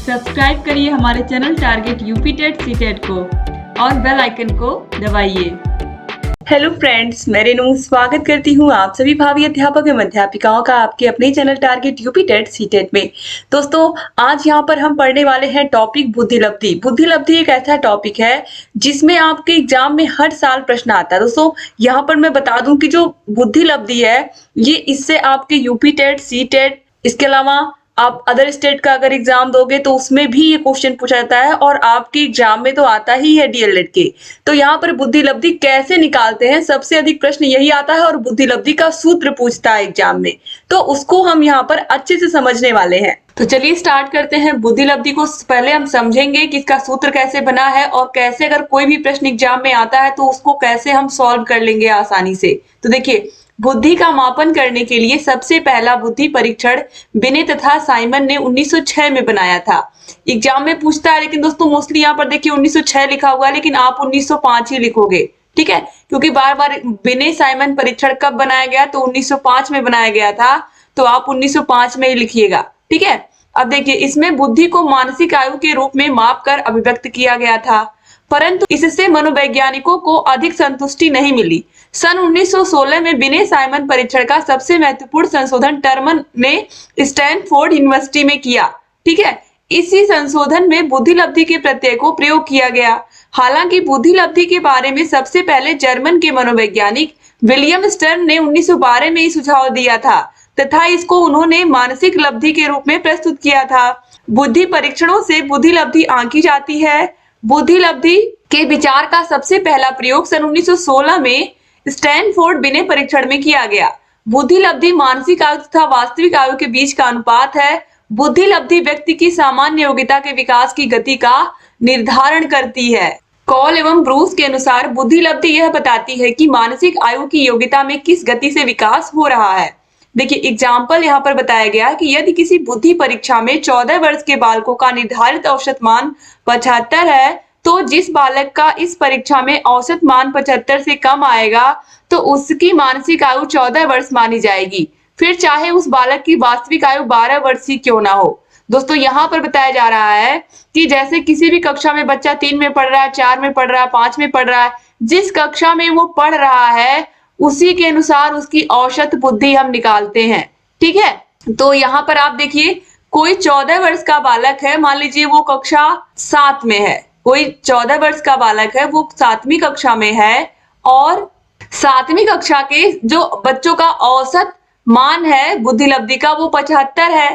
Subscribe करिए हमारे channel target UP TET CTET को और बेल आइकन को दबाइए। हेलो फ्रेंड्स, मैं रेनू स्वागत करती हूँ आप सभी भावी अध्यापक एवं अध्यापिकाओं का आपके अपने channel target UP TET CTET में। दोस्तों, आज यहाँ पर हम पढ़ने वाले हैं टॉपिक बुद्धिलब्धि। बुद्धिलब्धि एक ऐसा टॉपिक है जिसमें आपके एग्जाम में हर साल प्रश्न आता है। दोस्तों, यहाँ पर मैं बता दूं कि जो बुद्धिलब्धि है ये इससे आपके यूपी टेट सीटेट, इसके अलावा आप अदर स्टेट का अगर एग्जाम दोगे तो उसमें भी ये क्वेश्चन पूछा जाता है और आपके एग्जाम में तो आता ही है डीएलएड के। तो यहाँ पर बुद्धिलब्धि कैसे निकालते हैं, सबसे अधिक प्रश्न यही आता है और बुद्धिलब्धि का सूत्र पूछता है एग्जाम में, तो उसको हम यहाँ पर अच्छे से समझने वाले हैं। तो चलिए स्टार्ट करते हैं। बुद्धिलब्धि को पहले हम समझेंगे कि इसका सूत्र कैसे बना है और कैसे अगर कोई भी प्रश्न एग्जाम में आता है तो उसको कैसे हम सॉल्व कर लेंगे आसानी से। तो देखिए, बुद्धि का मापन करने के लिए सबसे पहला बुद्धि परीक्षण बिने तथा साइमन ने 1906 में बनाया था। एग्जाम में पूछता है, लेकिन दोस्तों मोस्टली यहाँ पर देखिए 1906 लिखा हुआ है, लेकिन आप 1905 ही लिखोगे, ठीक है, क्योंकि बार बार बिने साइमन परीक्षण कब बनाया गया, तो 1905 में बनाया गया था, तो आप 1905 में ही लिखिएगा, ठीक है। अब देखिए, इसमें बुद्धि को मानसिक आयु के रूप में माप कर अभिव्यक्त किया गया था, परंतु इससे मनोवैज्ञानिकों को अधिक संतुष्टि नहीं मिली। सन 1916 में बिने साइमन परीक्षण का सबसे महत्वपूर्ण संशोधन टर्मन ने स्टैनफोर्ड यूनिवर्सिटी में किया, ठीक है। इसी संशोधन में बुद्धिलब्धि के प्रत्यय को प्रयोग किया गया। हालांकि बुद्धिलब्धि के बारे में सबसे पहले जर्मन के मनोवैज्ञानिक विलियम स्टर्न ने 1912 में ही सुझाव दिया था तथा इसको उन्होंने मानसिक लब्धि के रूप में प्रस्तुत किया था। बुद्धि परीक्षणों से बुद्धिलब्धि आंकी जाती है। बुद्धिलब्धि के विचार का सबसे पहला प्रयोग सन 1916 में स्टैनफोर्ड बिने परीक्षण में किया गया। बुद्धिलब्धि मानसिक आयु तथा वास्तविक आयु के बीच का अनुपात है। बुद्धिलब्धि व्यक्ति की सामान्य योग्यता के विकास की गति का निर्धारण करती है। कॉल एवं ब्रूस के अनुसार बुद्धिलब्धि यह बताती है कि मानसिक आयु की योग्यता में किस गति से विकास हो रहा है। देखिए, एग्जाम्पल यहाँ पर बताया गया कि यदि किसी बुद्धि परीक्षा में 14 वर्ष के बालकों का निर्धारित औसत मान 75 है, तो जिस बालक का इस परीक्षा में औसत मान 75 से कम आएगा तो उसकी मानसिक आयु 14 वर्ष मानी जाएगी, फिर चाहे उस बालक की वास्तविक आयु 12 वर्ष ही क्यों ना हो। दोस्तों, यहाँ पर बताया जा रहा है कि जैसे किसी भी कक्षा में बच्चा 3 में पढ़ रहा है, 4 में पढ़ रहा है, 5 में पढ़ रहा है, जिस कक्षा में वो पढ़ रहा है उसी के अनुसार उसकी औसत बुद्धि हम निकालते हैं, ठीक है। तो यहाँ पर आप देखिए, कोई 14 वर्ष का बालक है, मान लीजिए वो कक्षा 7 में है, कोई 14 वर्ष का बालक है, वो 7वीं कक्षा में है और 7वीं कक्षा के जो बच्चों का औसत मान है बुद्धिलब्धि का वो 75 है,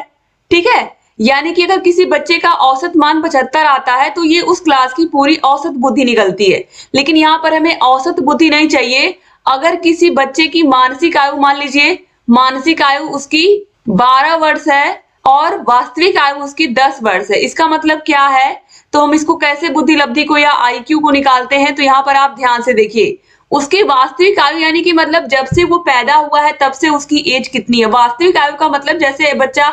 ठीक है। यानी कि अगर किसी बच्चे का औसत मान 75 आता है तो ये उस क्लास की पूरी औसत बुद्धि निकलती है। लेकिन यहाँ पर हमें औसत बुद्धि नहीं चाहिए। अगर किसी बच्चे की मानसिक आयु, मान लीजिए मानसिक आयु उसकी 12 वर्ष है और वास्तविक आयु उसकी 10 वर्ष है, इसका मतलब क्या है, तो हम इसको कैसे बुद्धिलब्धि को या आईक्यू को निकालते हैं। तो यहाँ पर आप ध्यान से देखिए, उसकी वास्तविक आयु यानी कि मतलब जब से वो पैदा हुआ है तब से उसकी एज कितनी है। वास्तविक आयु का मतलब जैसे बच्चा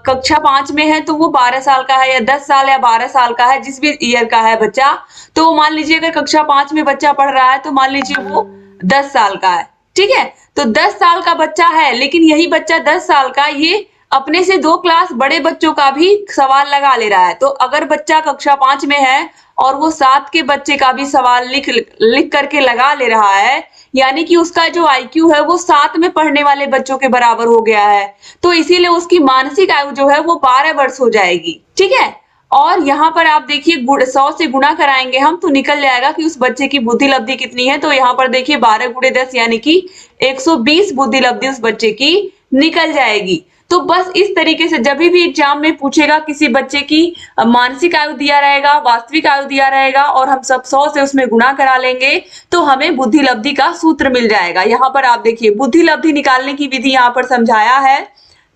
कक्षा 5 में है तो वो 12 साल का है या 10 साल या 12 साल का है, जिस भी ईयर का है बच्चा, तो मान लीजिए अगर कक्षा 5 में बच्चा पढ़ रहा है तो मान लीजिए वो 10 साल का है, ठीक है। तो 10 साल का बच्चा है, लेकिन यही बच्चा 10 साल का ये अपने से 2 क्लास बड़े बच्चों का भी सवाल लगा ले रहा है। तो अगर बच्चा कक्षा 5 में है और वो 7 के बच्चे का भी सवाल लिख करके लगा ले रहा है, यानी कि उसका जो आईक्यू है वो 7 में पढ़ने वाले बच्चों के बराबर हो गया है, तो इसीलिए उसकी मानसिक आयु जो है वो 12 वर्ष हो जाएगी, ठीक है। और यहाँ पर आप देखिए 100 से गुणा कराएंगे हम तो निकल जाएगा कि उस बच्चे की बुद्धिलब्धि कितनी है। तो यहाँ पर देखिए 12 गुणे 10 यानी कि 120 बुद्धिलब्धि उस बच्चे की निकल जाएगी। तो बस इस तरीके से जब भी एग्जाम में पूछेगा किसी बच्चे की मानसिक आयु दिया रहेगा, वास्तविक आयु दिया रहेगा और हम सब 100 से उसमें गुणा करा लेंगे तो हमें बुद्धिलब्धि का सूत्र मिल जाएगा। यहाँ पर आप देखिए बुद्धिलब्धि निकालने की विधि यहाँ पर समझाया है।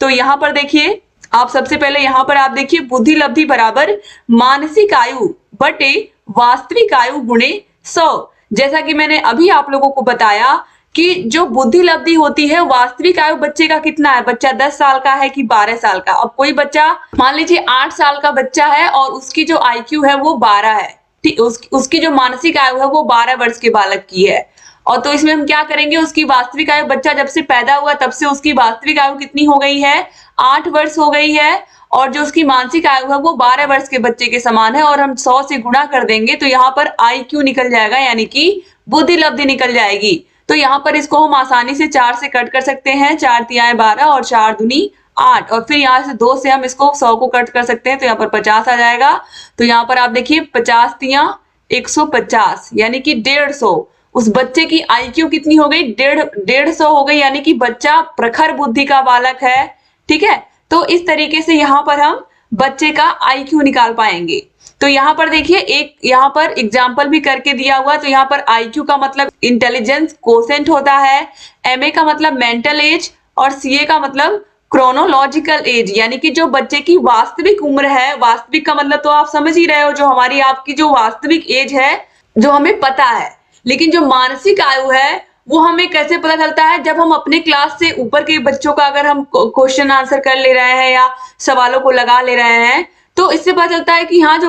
तो यहाँ पर देखिए, आप सबसे पहले यहाँ पर आप देखिए बुद्धिलब्धि बराबर मानसिक आयु बटे वास्तविक आयु गुणे 100। जैसा कि मैंने अभी आप लोगों को बताया कि जो बुद्धिलब्धि होती है, वास्तविक आयु बच्चे का कितना है, बच्चा 10 साल का है कि 12 साल का। अब कोई बच्चा मान लीजिए 8 साल का बच्चा है और उसकी जो आईक्यू है वो 12 है, ठीक, उसकी जो मानसिक आयु है वो 12 वर्ष के बालक की है। और तो इसमें हम क्या करेंगे, उसकी वास्तविक आयु, बच्चा जब से पैदा हुआ तब से उसकी वास्तविक आयु कितनी हो गई है, 8 वर्ष हो गई है और जो उसकी मानसिक आयु है वो 12 वर्ष के बच्चे के समान है, और हम 100 से गुणा कर देंगे तो यहाँ पर IQ निकल जाएगा, यानी कि बुद्धि लब्धि निकल जाएगी। तो यहाँ पर इसको हम आसानी से 4 से कट कर सकते हैं, 4 तिहाई 12 और 4 दूनी 8, और फिर यहाँ से 2 से हम इसको 100 को कट कर सकते हैं तो यहाँ पर 50 आ जाएगा। तो यहाँ पर आप देखिए 50 तिया 150, यानी कि 150। उस बच्चे की IQ कितनी हो गई? 150 हो गई, यानी कि बच्चा प्रखर बुद्धि का बालक है। ठीक है, तो इस तरीके से यहाँ पर हम बच्चे का IQ निकाल पाएंगे। तो यहाँ पर देखिए एक यहाँ पर एग्जाम्पल भी करके दिया हुआ, तो यहाँ पर IQ का मतलब इंटेलिजेंस कोसेंट होता है, MA का मतलब मेंटल एज, और CA का मतलब क्रोनोलॉजिकल एज, यानी कि जो बच्चे की वास्तविक उम्र है। वास्तविक का मतलब तो आप समझ ही रहे हो, जो हमारी आपकी जो वास्तविक एज है जो हमें पता है। लेकिन जो मानसिक आयु है वो हमें कैसे पता चलता है? जब हम अपने क्लास से ऊपर के बच्चों का अगर हम क्वेश्चन आंसर कर ले रहे हैं या सवालों को लगा ले रहे हैं, तो इससे पता चलता है कि हाँ, जो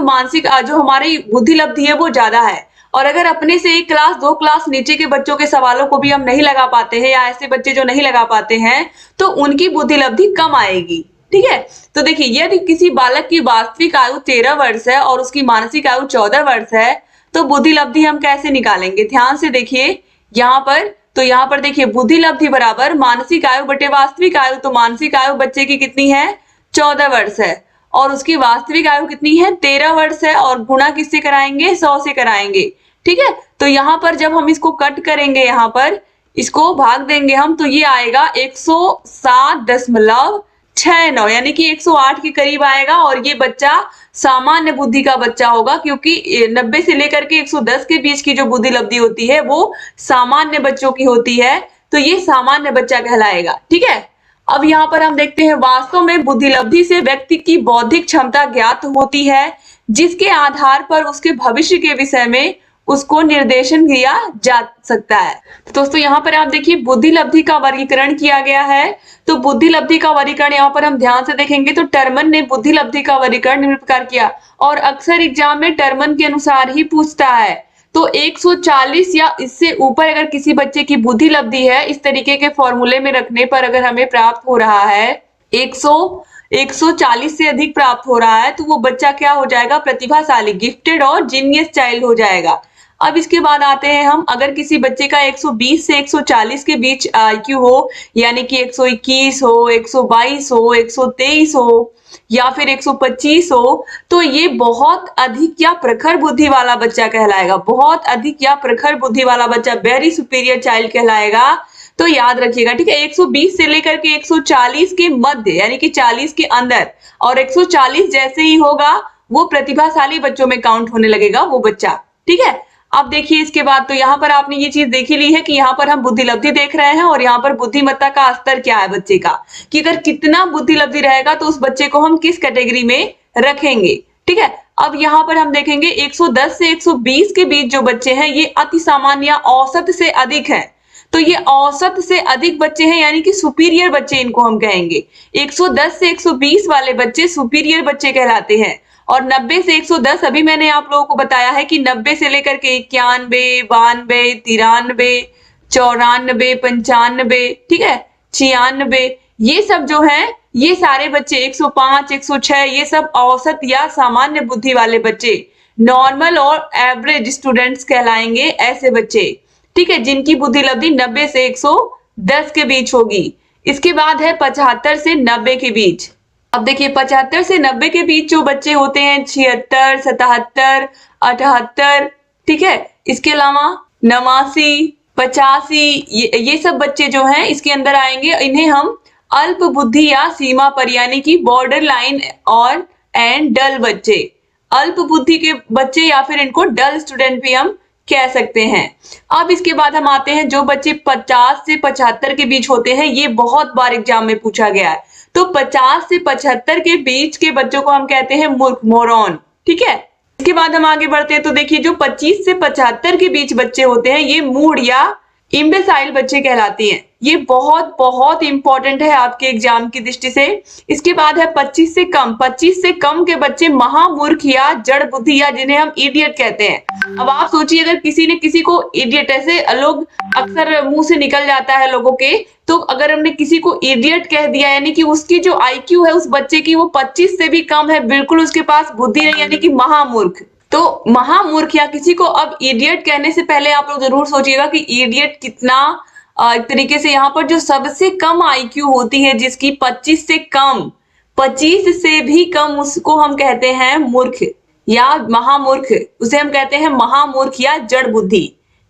हमारी बुद्धि लब्धि है वो ज्यादा है। और अगर अपने से एक क्लास 2 क्लास नीचे के बच्चों के सवालों को भी हम नहीं लगा पाते हैं, या ऐसे बच्चे जो नहीं लगा पाते हैं, तो उनकी बुद्धि लब्धि कम आएगी। ठीक है, तो देखिए यदि किसी बालक की वास्तविक आयु 13 वर्ष है और उसकी मानसिक आयु 14 वर्ष है, तो बुद्धि लब्धि हम कैसे निकालेंगे? ध्यान से देखिए यहाँ पर। तो यहाँ पर देखिए बुद्धि लब्धि बराबर मानसिक आयु बटे वास्तविक आयु। तो मानसिक आयु बच्चे की कितनी है? 14 वर्ष है, और उसकी वास्तविक आयु कितनी है? 13 वर्ष है, और गुणा किससे कराएंगे? 100 से कराएंगे। ठीक है, तो यहाँ पर जब हम इसको कट करेंगे, यहाँ पर इसको भाग देंगे हम, तो ये आएगा 107.69, यानी कि 108 के करीब आएगा। और ये बच्चा सामान्य बुद्धि का बच्चा होगा, क्योंकि 90 से लेकर के 110 के बीच की जो बुद्धि लब्धि होती है वो सामान्य बच्चों की होती है, तो ये सामान्य बच्चा कहलाएगा। ठीक है, अब यहाँ पर हम देखते हैं वास्तव में बुद्धि लब्धि से व्यक्ति की बौद्धिक क्षमता ज्ञात होती है, जिसके आधार पर उसके भविष्य के विषय में उसको निर्देशन किया जा सकता है। तो दोस्तों यहाँ पर आप देखिए बुद्धि लब्धि का वर्गीकरण किया गया है। तो बुद्धि लब्धि का वर्गीकरण यहाँ पर हम ध्यान से देखेंगे तो टर्मन ने बुद्धि लब्धि का वर्गीकरण निम्न प्रकार किया, और अक्सर एग्जाम में टर्मन के अनुसार ही पूछता है। तो 140 या इससे ऊपर अगर किसी बच्चे की बुद्धि लब्धि है, इस तरीके के फॉर्मूले में रखने पर अगर हमें प्राप्त हो रहा है 140 से अधिक प्राप्त हो रहा है, तो वो बच्चा क्या हो जाएगा? प्रतिभाशाली, गिफ्टेड और जीनियस चाइल्ड हो जाएगा। अब इसके बाद आते हैं हम, अगर किसी बच्चे का 120 से 140 के बीच IQ हो, यानी कि 121 हो, 122 हो, 123 हो या फिर 125 हो, तो ये बहुत अधिक या प्रखर बुद्धि वाला बच्चा कहलाएगा। बहुत अधिक या प्रखर बुद्धि वाला बच्चा वेरी सुपीरियर चाइल्ड कहलाएगा। तो याद रखिएगा, ठीक है। 120 से लेकर के 140 के मध्य, यानी कि 40 के अंदर, और 140 जैसे ही होगा वो प्रतिभाशाली बच्चों में काउंट होने लगेगा वो बच्चा। ठीक है, अब देखिए इसके बाद, तो यहाँ पर आपने ये चीज देखी ली है कि यहाँ पर हम बुद्धि लब्धि देख रहे हैं, और यहाँ पर बुद्धिमत्ता का स्तर क्या है बच्चे का, कि अगर कितना बुद्धि लब्धि रहेगा तो उस बच्चे को हम किस कैटेगरी में रखेंगे। ठीक है, अब यहाँ पर हम देखेंगे 110 से 120 के बीच जो बच्चे हैं ये अति सामान्य या औसत से अधिक है। तो ये औसत से अधिक बच्चे हैं, यानी कि सुपीरियर बच्चे इनको हम कहेंगे। 110 से 120 वाले बच्चे सुपीरियर बच्चे कहलाते हैं, और 90 से 110 अभी मैंने आप लोगों को बताया है कि 90 से लेकर के 91, 92, 93, 94, 95, ठीक है, 96, ये सब जो है ये सारे बच्चे 105, 106, ये सब औसत या सामान्य बुद्धि वाले बच्चे, नॉर्मल और एवरेज स्टूडेंट्स कहलाएंगे ऐसे बच्चे। ठीक है, जिनकी बुद्धि लब्धि 90 से 110 के बीच होगी। इसके बाद है 75 से 90 के बीच। अब देखिए 75 से 90 के बीच जो बच्चे होते हैं 76, 77, 78, ठीक है, इसके अलावा 89, 85, ये सब बच्चे जो हैं इसके अंदर आएंगे। इन्हें हम अल्प बुद्धि या सीमा पर, यानी कि बॉर्डर लाइन और एंड डल बच्चे, अल्प बुद्धि के बच्चे या फिर इनको डल स्टूडेंट भी हम कह सकते हैं। अब इसके बाद हम आते हैं जो बच्चे 50 से 75 के बीच होते हैं, ये बहुत बार एग्जाम में पूछा गया है। तो 50 से 75 के बीच के बच्चों को हम कहते हैं मूर्ख, मोरॉन। ठीक है, इसके बाद हम आगे बढ़ते हैं तो देखिए जो 25 से 75 के बीच बच्चे होते हैं ये मूड या इम्बेसाइल बच्चे कहलाती हैं। ये बहुत बहुत इंपॉर्टेंट है आपके एग्जाम की दृष्टि से। इसके बाद है 25 से कम। 25 से कम के बच्चे महामूर्ख या जड़ बुद्धि या जिन्हें हम इडियट कहते हैं। अब आप सोचिए अगर किसी ने किसी को इडियट, ऐसे लोग अक्सर मुंह से निकल जाता है लोगों के, तो अगर हमने किसी को इडियट कह दिया यानी कि उसकी जो आईक्यू है उस बच्चे की वो 25 से भी कम है, बिल्कुल उसके पास बुद्धि नहीं, यानी कि महामूर्ख। तो महामूर्ख या किसी को अब इडियट कहने से पहले आप लोग जरूर सोचिएगा कि इडियट कितना एक तरीके से यहाँ पर जो सबसे कम आईक्यू होती है जिसकी 25 से कम, 25 से भी कम, उसको हम कहते हैं मूर्ख या महामूर्ख। उसे हम कहते हैं महामूर्ख या जड़ बुद्धि।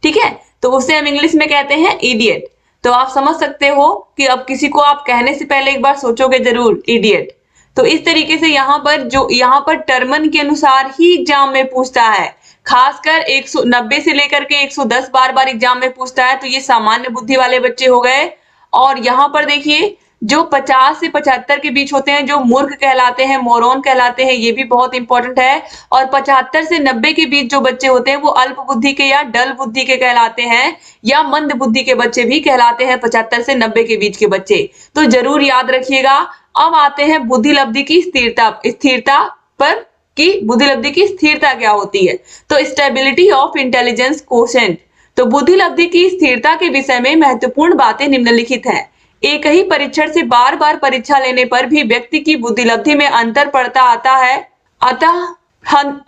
ठीक है, तो उसे हम इंग्लिश में कहते हैं इडियट। तो आप समझ सकते हो कि अब किसी को आप कहने से पहले एक बार सोचोगे जरूर इडियट। तो इस तरीके से यहाँ पर टर्मन के अनुसार ही एग्जाम में पूछता है, खासकर 190 से लेकर के 110 बार बार एग्जाम में पूछता है। तो ये सामान्य बुद्धि वाले बच्चे हो गए। और यहाँ पर देखिए जो 50 से 75 के बीच होते हैं जो मूर्ख कहलाते हैं, मोरॉन कहलाते हैं, ये भी बहुत इंपॉर्टेंट है। और 75 से 90 के बीच जो बच्चे होते हैं वो अल्प बुद्धि के या डल बुद्धि के कहलाते हैं, या मंद बुद्धि के बच्चे भी कहलाते हैं 75 से 90 के बीच के बच्चे। तो जरूर याद रखिएगा। अब आते हैं बुद्धि लब्धि की स्थिरता पर, कि बुद्धि लब्धि की स्थिरता क्या होती है। तो स्टेबिलिटी ऑफ इंटेलिजेंस कोशेंट। तो बुद्धि लब्धि की स्थिरता के विषय में महत्वपूर्ण बातें निम्नलिखित हैं। एक ही परीक्षण से बार बार परीक्षा लेने पर भी व्यक्ति की बुद्धि लब्धि में अंतर पड़ता आता है, अतः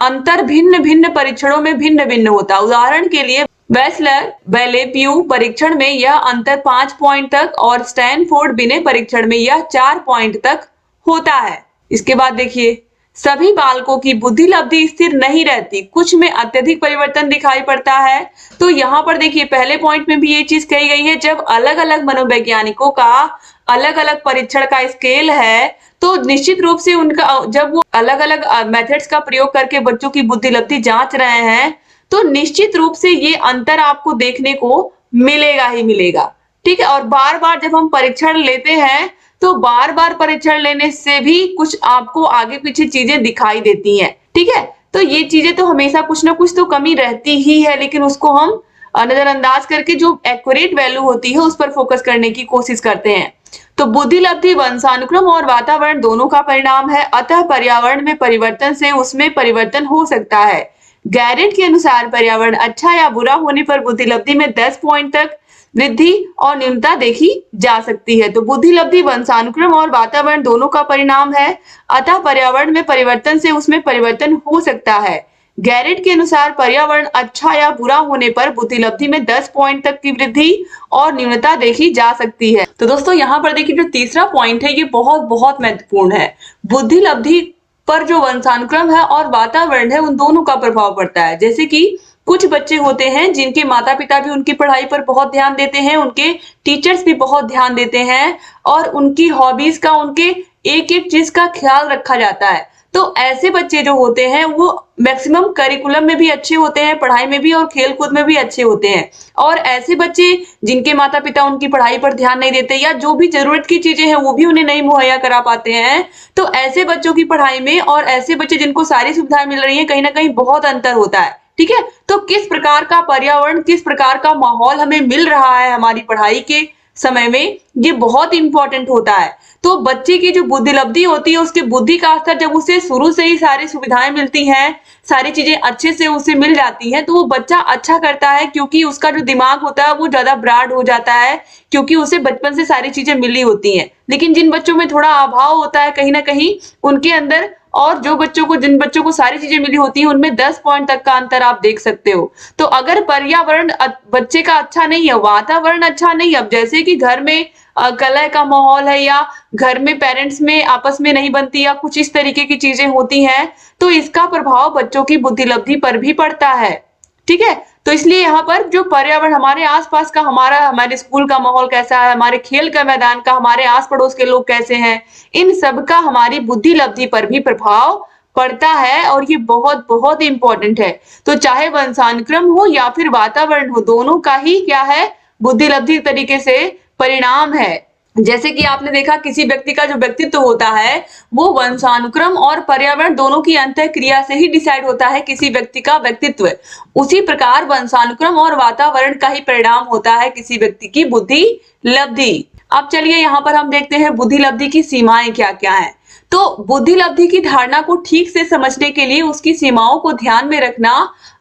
अंतर भिन्न भिन्न परीक्षणों में भिन्न भिन्न होता। उदाहरण के लिए बेलेप्यू परीक्षण में यह अंतर 5 पॉइंट तक और स्टैनफोर्ड बिने परीक्षण में यह 4 पॉइंट तक होता है। इसके बाद देखिए सभी बालकों की बुद्धि लब्धि स्थिर नहीं रहती, कुछ में अत्यधिक परिवर्तन दिखाई पड़ता है। तो यहाँ पर देखिए पहले पॉइंट में भी ये चीज कही गई है, जब अलग अलग मनोवैज्ञानिकों का अलग अलग परीक्षण का स्केल है तो निश्चित रूप से उनका जब वो अलग अलग मेथड्स का प्रयोग करके बच्चों की बुद्धि लब्धि जांच रहे हैं तो निश्चित रूप से ये अंतर आपको देखने को मिलेगा ही मिलेगा। ठीक है, और बार बार जब हम परीक्षण लेते हैं तो बार बार परीक्षण लेने से भी कुछ आपको आगे पीछे चीजें दिखाई देती हैं। ठीक है, तो ये चीजें तो हमेशा कुछ ना कुछ तो कमी रहती ही है, लेकिन उसको हम नजरअंदाज करके जो एक्यूरेट वैल्यू होती है उस पर फोकस करने की कोशिश करते हैं। तो बुद्धि लब्धि वंशानुक्रम और वातावरण दोनों का परिणाम है, अतः पर्यावरण में परिवर्तन से उसमें परिवर्तन हो सकता है। गैरेट के अनुसार पर्यावरण अच्छा या बुरा होने पर बुद्धि लब्धि में 10 पॉइंट तक वृद्धि और न्यूनता देखी जा सकती है। तो बुद्धि लब्धि वंशानुक्रम और वातावरण दोनों का परिणाम है, अतः पर्यावरण में परिवर्तन से उसमें परिवर्तन हो सकता है। गैरेट के अनुसार पर्यावरण अच्छा या बुरा होने पर बुद्धि लब्धि में 10 पॉइंट तक की वृद्धि और न्यूनता देखी जा सकती है। तो दोस्तों यहाँ पर देखिए जो तीसरा पॉइंट है ये बहुत बहुत महत्वपूर्ण है। बुद्धि लब्धि पर जो वंशानुक्रम है और वातावरण है उन दोनों का प्रभाव पड़ता है। जैसे कि कुछ बच्चे होते हैं जिनके माता पिता भी उनकी पढ़ाई पर बहुत ध्यान देते हैं, उनके टीचर्स भी बहुत ध्यान देते हैं और उनकी हॉबीज का, उनके एक एक चीज का ख्याल रखा जाता है। तो ऐसे बच्चे जो होते हैं वो मैक्सिमम करिकुलम में भी अच्छे होते हैं, पढ़ाई में भी और खेल कूद में भी अच्छे होते हैं। और ऐसे बच्चे जिनके माता पिता उनकी पढ़ाई पर ध्यान नहीं देते या जो भी जरूरत की चीजें हैं वो भी उन्हें नहीं मुहैया करा पाते हैं, तो ऐसे बच्चों की पढ़ाई में और ऐसे बच्चे जिनको सारी सुविधाएं मिल रही है कहीं ना कहीं बहुत अंतर होता है। ठीक है, तो किस प्रकार का पर्यावरण, किस प्रकार का माहौल हमें मिल रहा है हमारी पढ़ाई के समय में, ये बहुत इंपॉर्टेंट होता है। तो बच्चे की जो बुद्धि लब्धि होती है उसके बुद्धि का स्तर जब उसे शुरू से ही सारी सुविधाएं मिलती हैं, सारी चीजें अच्छे से उसे मिल जाती हैं, तो वो बच्चा अच्छा करता है क्योंकि उसका जो दिमाग होता है वो ज्यादा ब्रॉड हो जाता है क्योंकि उसे बचपन से सारी चीजें मिली होती हैं। लेकिन जिन बच्चों में थोड़ा अभाव होता है कहीं ना कहीं उनके अंदर, और जिन बच्चों को सारी चीजें मिली होती हैं उनमें 10 पॉइंट तक का अंतर आप देख सकते हो। तो अगर पर्यावरण बच्चे का अच्छा नहीं है, वातावरण अच्छा नहीं है, अब जैसे कि घर में कलह का माहौल है या घर में पेरेंट्स में आपस में नहीं बनती या कुछ इस तरीके की चीजें होती हैं, तो इसका प्रभाव बच्चों की बुद्धि लब्धि पर भी पड़ता है। ठीक है, तो इसलिए यहाँ पर जो पर्यावरण हमारे आसपास का, हमारे स्कूल का माहौल कैसा है, हमारे खेल का मैदान का, हमारे आस पड़ोस के लोग कैसे हैं, इन सब का हमारी बुद्धि लब्धि पर भी प्रभाव पड़ता है और ये बहुत बहुत इंपॉर्टेंट है। तो चाहे वंशानुक्रम हो या फिर वातावरण हो, दोनों का ही क्या है, बुद्धि लब्धि तरीके से परिणाम है। जैसे कि आपने देखा किसी व्यक्ति का जो व्यक्तित्व होता है वो वंशानुक्रम और पर्यावरण दोनों की अंतःक्रिया से ही डिसाइड होता है किसी व्यक्ति का व्यक्तित्व। उसी प्रकार वंशानुक्रम और वातावरण का ही परिणाम होता है किसी व्यक्ति की बुद्धि लब्धि। अब चलिए यहाँ पर हम देखते हैं बुद्धि लब्धि की सीमाएं क्या क्या है। तो बुद्धि लब्धि की धारणा को ठीक से समझने के लिए उसकी सीमाओं को ध्यान में रखना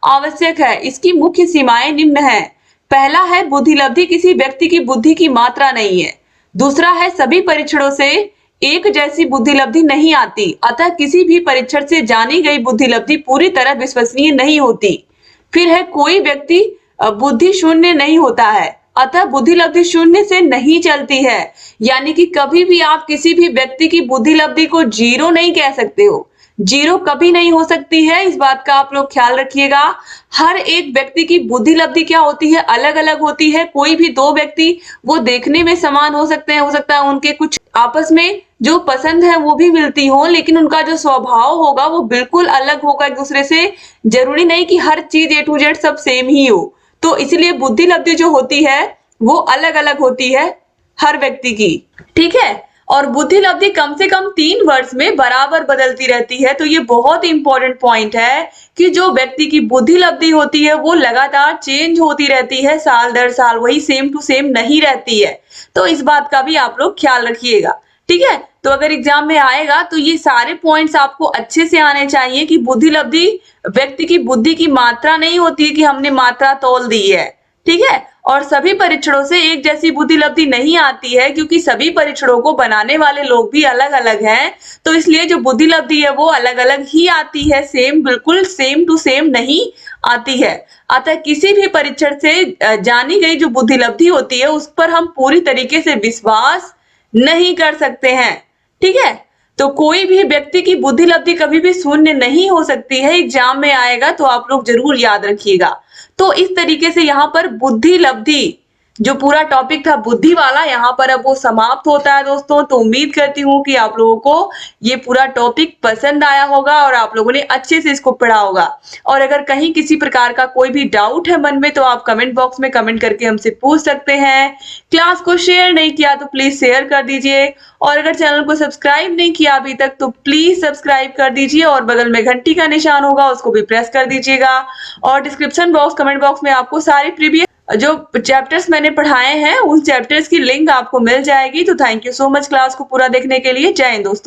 आवश्यक है। इसकी मुख्य सीमाएं निम्न है। पहला है बुद्धि लब्धि किसी व्यक्ति की बुद्धि की मात्रा नहीं है। दूसरा है सभी परीक्षणों से एक जैसी बुद्धि लब्धि नहीं आती, अतः किसी भी परीक्षण से जानी गई बुद्धि लब्धि पूरी तरह विश्वसनीय नहीं होती। फिर है कोई व्यक्ति बुद्धि शून्य नहीं होता है, अतः बुद्धि लब्धि शून्य से नहीं चलती है। यानी कि कभी भी आप किसी भी व्यक्ति की बुद्धि लब्धि को जीरो नहीं कह सकते हो, जीरो कभी नहीं हो सकती है, इस बात का आप लोग ख्याल रखिएगा। हर एक व्यक्ति की बुद्धि लब्धि क्या होती है, अलग अलग होती है। कोई भी दो व्यक्ति वो देखने में समान हो सकते हैं, हो सकता है उनके कुछ आपस में जो पसंद है वो भी मिलती हो, लेकिन उनका जो स्वभाव होगा वो बिल्कुल अलग होगा एक दूसरे से। जरूरी नहीं कि हर चीज A to Z सब सेम ही हो। तो इसलिए बुद्धि लब्धि जो होती है वो अलग अलग होती है हर व्यक्ति की, ठीक है। और बुद्धि लब्धि कम से कम 3 वर्ष में बराबर बदलती रहती है। तो ये बहुत इंपॉर्टेंट पॉइंट है कि जो व्यक्ति की बुद्धि लब्धि होती है वो लगातार चेंज होती रहती है, साल दर साल, वही सेम टू सेम नहीं रहती है। तो इस बात का भी आप लोग ख्याल रखिएगा, ठीक है। तो अगर एग्जाम में आएगा तो ये सारे पॉइंट्स आपको अच्छे से आने चाहिए कि बुद्धि लब्धि व्यक्ति की बुद्धि की मात्रा नहीं होती है कि हमने मात्रा तौल दी है, ठीक है। और सभी परीक्षणों से एक जैसी बुद्धि लब्धि नहीं आती है, क्योंकि सभी परीक्षणों को बनाने वाले लोग भी अलग अलग हैं। तो इसलिए जो बुद्धि लब्धि है वो अलग अलग ही आती है, सेम बिल्कुल सेम टू सेम नहीं आती है। अतः किसी भी परीक्षण से जानी गई जो बुद्धि लब्धि होती है उस पर हम पूरी तरीके से विश्वास नहीं कर सकते हैं, ठीक है। तो कोई भी व्यक्ति की बुद्धि लब्धि कभी भी शून्य नहीं हो सकती है, एग्जाम में आएगा तो आप लोग जरूर याद रखिएगा। तो इस तरीके से यहाँ पर बुद्धि लब्धि जो पूरा टॉपिक था बुद्धि वाला, यहाँ पर अब वो समाप्त होता है दोस्तों। तो उम्मीद करती हूँ कि आप लोगों को ये पूरा टॉपिक पसंद आया होगा और आप लोगों ने अच्छे से इसको पढ़ा होगा। और अगर कहीं किसी प्रकार का कोई भी डाउट है मन में तो आप कमेंट बॉक्स में कमेंट करके हमसे पूछ सकते हैं। क्लास को शेयर नहीं किया तो प्लीज शेयर कर दीजिए, और अगर चैनल को सब्सक्राइब नहीं किया अभी तक तो प्लीज सब्सक्राइब कर दीजिए, और बगल में घंटी का निशान होगा उसको भी प्रेस कर दीजिएगा। और डिस्क्रिप्शन बॉक्स कमेंट बॉक्स में आपको सारे प्रीवियस जो चैप्टर्स मैंने पढ़ाए हैं उन चैप्टर्स की लिंक आपको मिल जाएगी। तो thank you so much class को पूरा देखने के लिए। जय हिंद दोस्तों।